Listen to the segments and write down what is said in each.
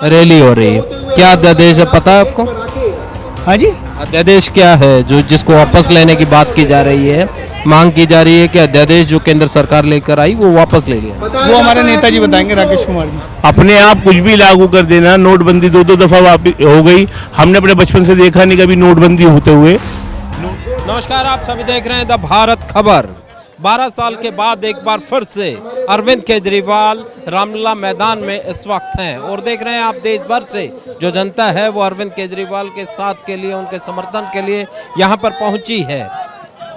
Rally हो रही है, क्या अध्यादेश है पता है आपको? हाँ जी, अध्यादेश क्या है जो जिसको वापस लेने की बात की जा रही है, मांग की जा रही है कि अध्यादेश जो केंद्र सरकार लेकर आई वो वापस ले लिया? वो हमारे नेताजी बताएंगे, राकेश कुमार जी। अपने आप कुछ भी लागू कर देना। नोटबंदी दो दो दफा वापिस हो गई, हमने अपने बचपन से देखा नहीं कभी नोटबंदी होते हुए। नमस्कार, आप सभी देख रहे हैं द भारत खबर। 12 साल के बाद एक बार फिर से अरविंद केजरीवाल रामलीला मैदान में इस वक्त हैं और देख रहे हैं आप देश भर से जो जनता है वो अरविंद केजरीवाल के साथ के लिए, उनके समर्थन के लिए यहाँ पर पहुँची है।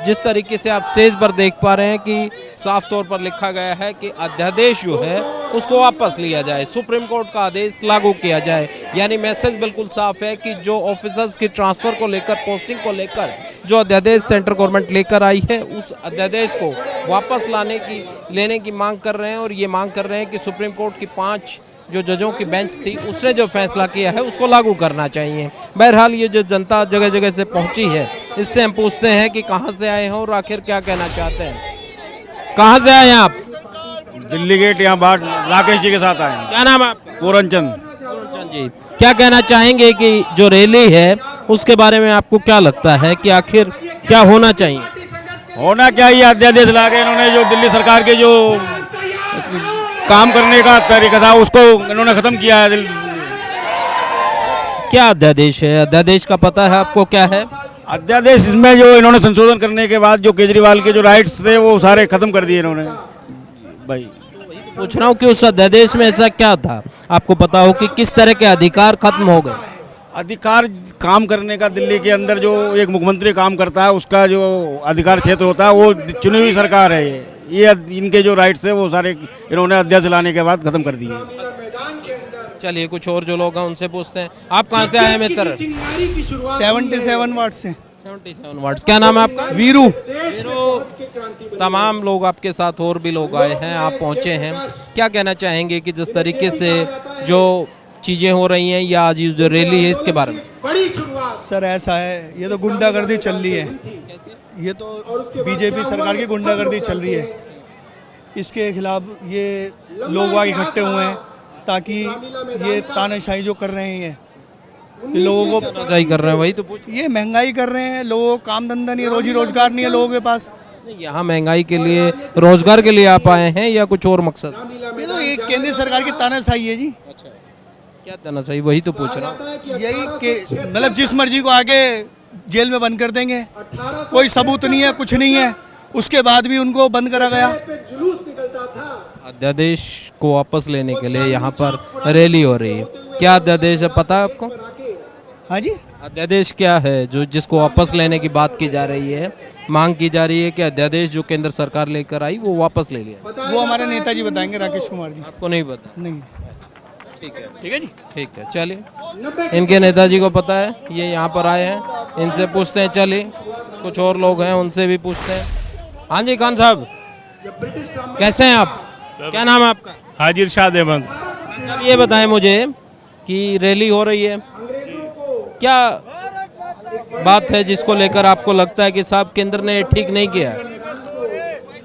जिस तरीके से आप स्टेज पर देख पा रहे हैं कि साफ तौर पर लिखा गया है कि अध्यादेश जो है उसको वापस लिया जाए, सुप्रीम कोर्ट का आदेश लागू किया जाए। यानी मैसेज बिल्कुल साफ है कि जो ऑफिसर्स की ट्रांसफर को लेकर, पोस्टिंग को लेकर जो अध्यादेश सेंट्रल गवर्नमेंट लेकर आई है उस अध्यादेश को वापस लेने की मांग कर रहे हैं। और ये मांग कर रहे हैं कि सुप्रीम कोर्ट की 5 जो जजों की बेंच थी उसने जो फैसला किया है उसको लागू करना चाहिए। बहरहाल ये जो जनता जगह जगह से पहुंची है, इससे हम पूछते हैं कि कहां से आए हैं और आखिर क्या कहना चाहते हैं। कहां से आए हैं आप? दिल्ली गेट यहाँ बाहर राकेश जी के साथ आए हैं। क्या नाम है आपका? पूरनचंद। पूरनचंद जी, क्या कहना चाहेंगे कि जो रैली है उसके बारे में आपको क्या लगता है कि आखिर क्या होना चाहिए? होना क्या, ये अध्यादेश ला के इन्होंने जो दिल्ली सरकार के जो काम करने का तरीका था उसको इन्होंने खत्म किया है। क्या अध्यादेश है? अध्यादेश का पता है आपको क्या है? अध्यादेश इसमें जो इन्होंने संशोधन करने के बाद जो केजरीवाल के जो राइट्स थे वो सारे खत्म कर दिए इन्होंने। भाई पूछ रहा हूँ कि उस अध्यादेश में ऐसा क्या था आपको पता हो कि किस तरह के अधिकार खत्म हो गए? अधिकार काम करने का, दिल्ली के अंदर जो एक मुख्यमंत्री काम करता है उसका जो अधिकार क्षेत्र होता है वो चुनी हुई सरकार है। ये इनके जो राइट्स थे वो सारे इन्होंने अध्यादेश लाने के बाद खत्म कर दिए। चलिए कुछ और जो लोग हैं उनसे पूछते हैं। आप कहाँ से आए मित्र? 77 वार्ड से। 77 वार्ड। क्या नाम है आपका? वीरू। तमाम लोग आपके साथ और भी लोग आए हैं, आप पहुंचे हैं, क्या कहना चाहेंगे कि जिस तरीके से जो चीजें हो रही हैं या आज जो रैली है इसके बारे में? सर ऐसा है, ये तो गुंडागर्दी चल रही है, ये तो बीजेपी सरकार की गुंडागर्दी चल रही है। इसके खिलाफ ये लोग वहाँ इकट्ठे हुए हैं ताकि ये तानाशाही जो कर रहे हैं ये लोगों को तानाशाही कर रहे हैं, वही तो पूछ। ये महंगाई कर रहे हैं, लोगों को काम धंधा नहीं है, रोजी रोजगार नहीं है लोगों के पास। यहाँ महंगाई के लिए, रोजगार के लिए आप आए हैं या कुछ और मकसद? ये तो एक केंद्र सरकार की तानाशाही है जी। अच्छा, क्या तानाशाही, वही तो पूछ रहा हूँ। यही कि मतलब जिस मर्जी को आगे जेल में बंद कर देंगे, कोई सबूत नहीं है, कुछ नहीं है, उसके बाद भी उनको बंद करा गया। अध्यादेश को वापस लेने के लिए यहाँ पर रैली हो रही है, क्या अध्यादेश है पता है आपको? हाँ जी, अध्यादेश क्या है जो जिसको वापस लेने की बात की जा रही है, मांग की जा रही है कि अध्यादेश जो केंद्र सरकार लेकर आई वो वापस ले लिया? वो हमारे नेताजी बताएंगे, राकेश कुमार जी। आपको नहीं पता? नहीं। ठीक है, ठीक है जी, ठीक है। चलिए, इनके नेताजी को पता है, ये यहाँ पर आए हैं, इनसे पूछते हैं। चलिए कुछ और लोग हैं उनसे भी पूछते हैं। हाँ जी खान साहब, कैसे हैं आप? क्या नाम है आपका? हाजिर शाह अहमद। अब ये बताएं मुझे कि रैली हो रही है, क्या बात है जिसको लेकर आपको लगता है कि साहब केंद्र ने ठीक नहीं किया?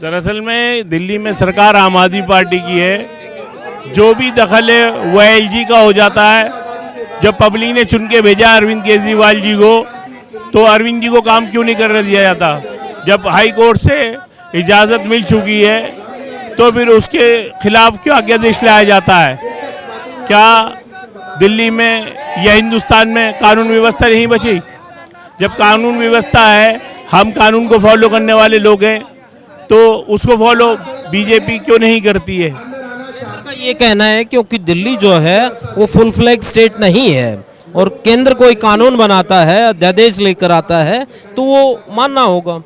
दरअसल में दिल्ली में सरकार आम आदमी पार्टी की है, जो भी दखल है वो एलजी का हो जाता है। जब पब्लिक ने चुन के भेजा अरविंद केजरीवाल जी को, तो अरविंद जी को काम क्यों नहीं करने दिया जाता? जब हाई कोर्ट से इजाज़त मिल चुकी है तो फिर उसके खिलाफ क्यों अध्यादेश लाया जाता है? क्या दिल्ली में या हिंदुस्तान में कानून व्यवस्था नहीं बची? जब कानून व्यवस्था है, हम कानून को फॉलो करने वाले लोग हैं, तो उसको फॉलो बीजेपी क्यों नहीं करती है? ये कहना है क्योंकि दिल्ली जो है वो फुल फ्लैग स्टेट नहीं है और केंद्र कोई कानून बनाता है, अध्यादेश लेकर आता है तो वो मानना होगा।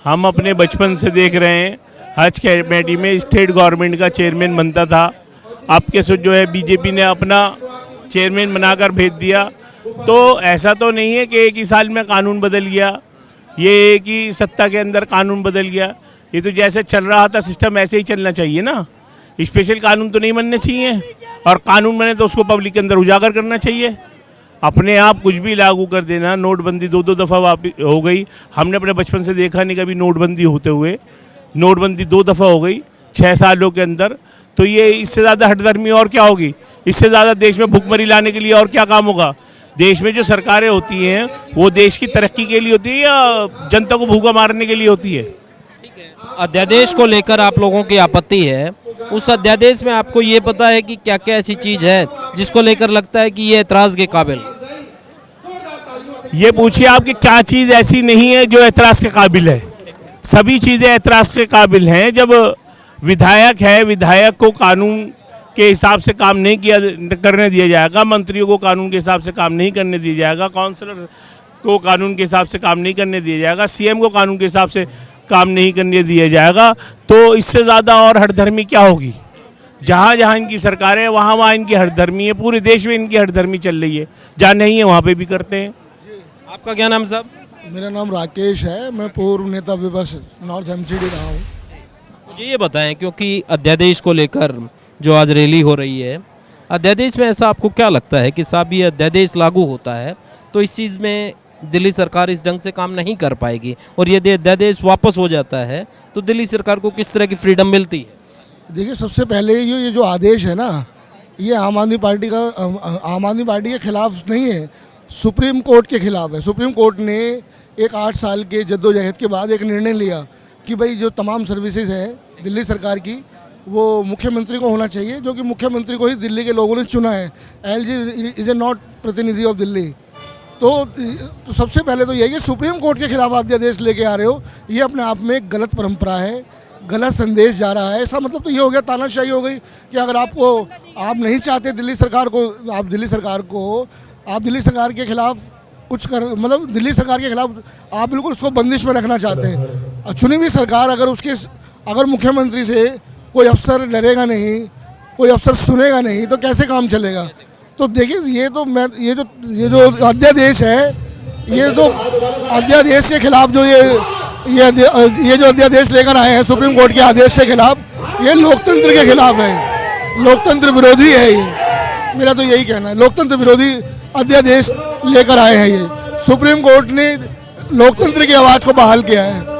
हम अपने बचपन से देख रहे हैं, हज कमेटी में स्टेट गवर्नमेंट का चेयरमैन बनता था, आपके से जो है बीजेपी ने अपना चेयरमैन बनाकर भेज दिया। तो ऐसा तो नहीं है कि एक ही साल में कानून बदल गया, ये एक ही सत्ता के अंदर कानून बदल गया। ये तो जैसे चल रहा था सिस्टम ऐसे ही चलना चाहिए ना, स्पेशल कानून तो नहीं बनने चाहिए, और कानून बने तो उसको पब्लिक के अंदर उजागर करना चाहिए। अपने आप कुछ भी लागू कर देना। नोटबंदी दो दो दफ़ा वापिस हो गई, हमने अपने बचपन से देखा नहीं कभी नोटबंदी होते हुए। नोटबंदी 2 दफ़ा हो गई 6 सालों के अंदर, तो ये इससे ज़्यादा हठधर्मी और क्या होगी? इससे ज़्यादा देश में भुखमरी लाने के लिए और क्या काम होगा? देश में जो सरकारें होती हैं वो देश की तरक्की के लिए होती है या जनता को भूखा मारने के लिए होती है? अध्यादेश को लेकर आप लोगों की आपत्ति है, उस अध्यादेश में आपको ये पता है कि क्या क्या ऐसी चीज है जिसको लेकर लगता है कि ये एतराज के काबिल? ये पूछिए आप कि क्या चीज़ ऐसी नहीं है जो एतराज़ के काबिल है? सभी चीज़ें एतराज़ के काबिल हैं। जब विधायक है, विधायक को कानून के हिसाब से काम नहीं करने दिया जाएगा, मंत्रियों को कानून के हिसाब से काम नहीं करने दिया जाएगा, काउंसलर को कानून के हिसाब से काम नहीं करने दिया जाएगा, सीएम को कानून के हिसाब से काम नहीं करने दिया जाएगा, तो इससे ज़्यादा और हठधर्मी क्या होगी? जहाँ जहाँ इनकी सरकार है वहाँ वहाँ इनकी हठधर्मी है। पूरे देश में इनकी हठधर्मी चल रही है, जहाँ नहीं है वहाँ पे भी करते हैं। आपका क्या नाम साहब? मेरा नाम राकेश है, मैं पूर्व नेता विपक्ष नॉर्थ एमसीडी रहा हूँ। मुझे ये बताएं, क्योंकि अध्यादेश को लेकर जो आज रैली हो रही है, अध्यादेश में ऐसा आपको क्या लगता है कि साहब ये अध्यादेश लागू होता है तो इस चीज़ में दिल्ली सरकार इस ढंग से काम नहीं कर पाएगी, और यदि अध्यादेश वापस हो जाता है तो दिल्ली सरकार को किस तरह की फ्रीडम मिलती है? देखिए, सबसे पहले ये जो आदेश है ना, ये आम आदमी पार्टी के खिलाफ नहीं है, सुप्रीम कोर्ट के खिलाफ है। सुप्रीम कोर्ट ने एक 8 साल के जद्दोजहद के बाद एक निर्णय लिया कि भाई जो तमाम सर्विसेज हैं दिल्ली सरकार की वो मुख्यमंत्री को होना चाहिए, जो कि मुख्यमंत्री को ही दिल्ली के लोगों ने चुना है। एलजी इज़ ए नॉट प्रतिनिधि ऑफ दिल्ली। तो सबसे पहले तो यही है, सुप्रीम कोर्ट के खिलाफ अध्यादेश लेके आ रहे हो, ये अपने आप में एक गलत परंपरा है, गलत संदेश जा रहा है। ऐसा मतलब तो ये हो गया, तानाशाही हो गई कि अगर आप नहीं चाहते दिल्ली सरकार के खिलाफ कुछ कर, मतलब दिल्ली सरकार के खिलाफ आप बिल्कुल उसको बंदिश में रखना चाहते हैं। चुनी हुई सरकार अगर मुख्यमंत्री से कोई अफसर डरेगा नहीं, कोई अफसर सुनेगा नहीं, तो कैसे काम चलेगा? तो देखिए, ये जो अध्यादेश है, ये तो अध्यादेश के खिलाफ जो ये जो अध्यादेश लेकर आए हैं सुप्रीम कोर्ट के आदेश के खिलाफ, ये लोकतंत्र के खिलाफ है, लोकतंत्र विरोधी है। ये मेरा तो यही कहना है, लोकतंत्र विरोधी अध्यादेश लेकर आए हैं ये। सुप्रीम कोर्ट ने लोकतंत्र की आवाज़ को बहाल किया है।